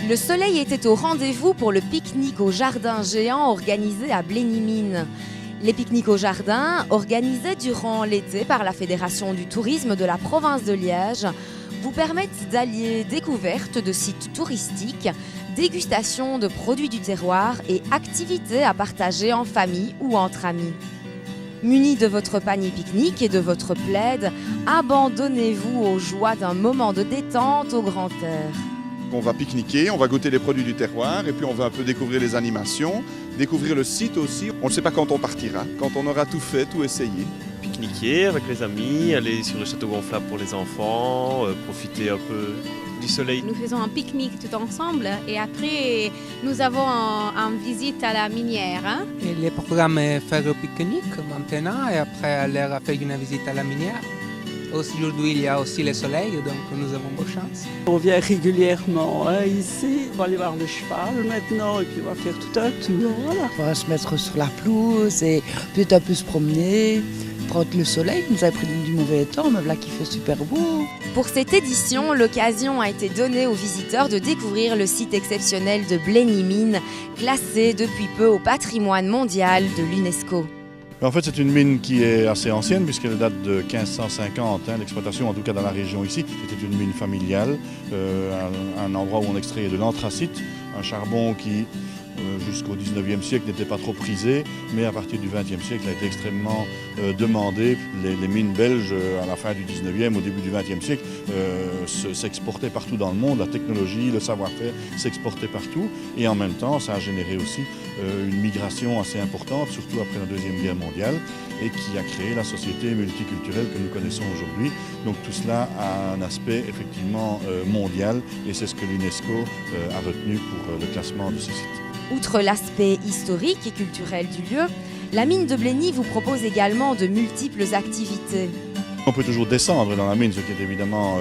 Le soleil était au rendez-vous pour le pique-nique au jardin géant organisé à Blénimine. Les pique-niques au jardin, organisés durant l'été par la Fédération du tourisme de la province de Liège, vous permettent d'allier découverte de sites touristiques, dégustation de produits du terroir et activités à partager en famille ou entre amis. Munis de votre panier pique-nique et de votre plaid, abandonnez-vous aux joies d'un moment de détente au grand air. On va pique-niquer, on va goûter les produits du terroir et puis on va un peu découvrir les animations, découvrir le site aussi. On ne sait pas quand on partira, quand on aura tout fait, tout essayé. Pique-niquer avec les amis, aller sur le château gonflable pour les enfants, profiter un peu du soleil. Nous faisons un pique-nique tout ensemble et après nous avons une visite à la minière. Et le programme est faire le pique-nique maintenant et après aller faire une visite à la minière. Aujourd'hui, il y a aussi le soleil, donc nous avons bonne chance. On vient régulièrement ici, on va aller voir le cheval maintenant et puis on va faire tout un tour. Voilà. On va se mettre sur la pelouse et peut-être un peu se promener, prendre le soleil. Nous avons pris du mauvais temps, mais voilà qu'il fait super beau. Pour cette édition, l'occasion a été donnée aux visiteurs de découvrir le site exceptionnel de Blénimine, classé depuis peu au patrimoine mondial de l'UNESCO. En fait, c'est une mine qui est assez ancienne puisqu'elle date de 1550, l'exploitation en tout cas dans la région ici. C'était une mine familiale, un endroit où on extrayait de l'anthracite, un charbon qui jusqu'au 19e siècle n'était pas trop prisé, mais à partir du 20e siècle a été extrêmement demandé. Les mines belges à la fin du 19e, au début du 20e siècle, s'exportaient partout dans le monde. La technologie, le savoir-faire s'exportaient partout et en même temps ça a généré aussi une migration assez importante, surtout après la Deuxième Guerre mondiale et qui a créé la société multiculturelle que nous connaissons aujourd'hui. Donc tout cela a un aspect effectivement mondial et c'est ce que l'UNESCO a retenu pour le classement de ce site. Outre l'aspect historique et culturel du lieu, la mine de Blény vous propose également de multiples activités. On peut toujours descendre dans la mine, ce qui est évidemment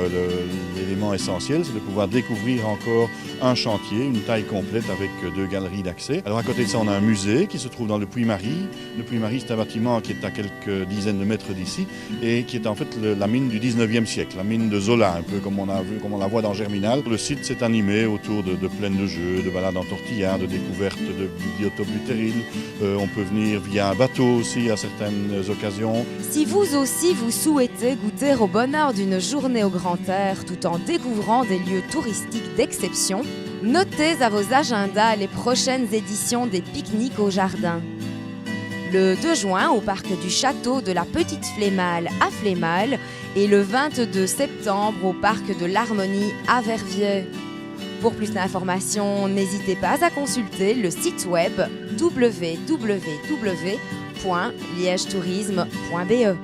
l'élément essentiel, c'est de pouvoir découvrir encore un chantier, une taille complète avec 2 galeries d'accès. Alors à côté de ça, on a un musée qui se trouve dans le Puy-Marie. Le Puy-Marie, c'est un bâtiment qui est à quelques dizaines de mètres d'ici et qui est en fait la mine du 19e siècle, la mine de Zola, un peu comme on la voit dans Germinal. Le site s'est animé autour de plaines de jeux, de balades en tortillard, de découvertes de biotopes lutériles. On peut venir via un bateau aussi à certaines occasions. Si vous aussi vous souhaitez goûter au bonheur d'une journée au grand air tout en découvrant des lieux touristiques d'exception, notez à vos agendas les prochaines éditions des pique-niques au jardin. Le 2 juin au parc du château de la Petite Flémalle à Flémalle et le 22 septembre au parc de l'Harmonie à Verviers. Pour plus d'informations, n'hésitez pas à consulter le site web www.liègetourisme.be.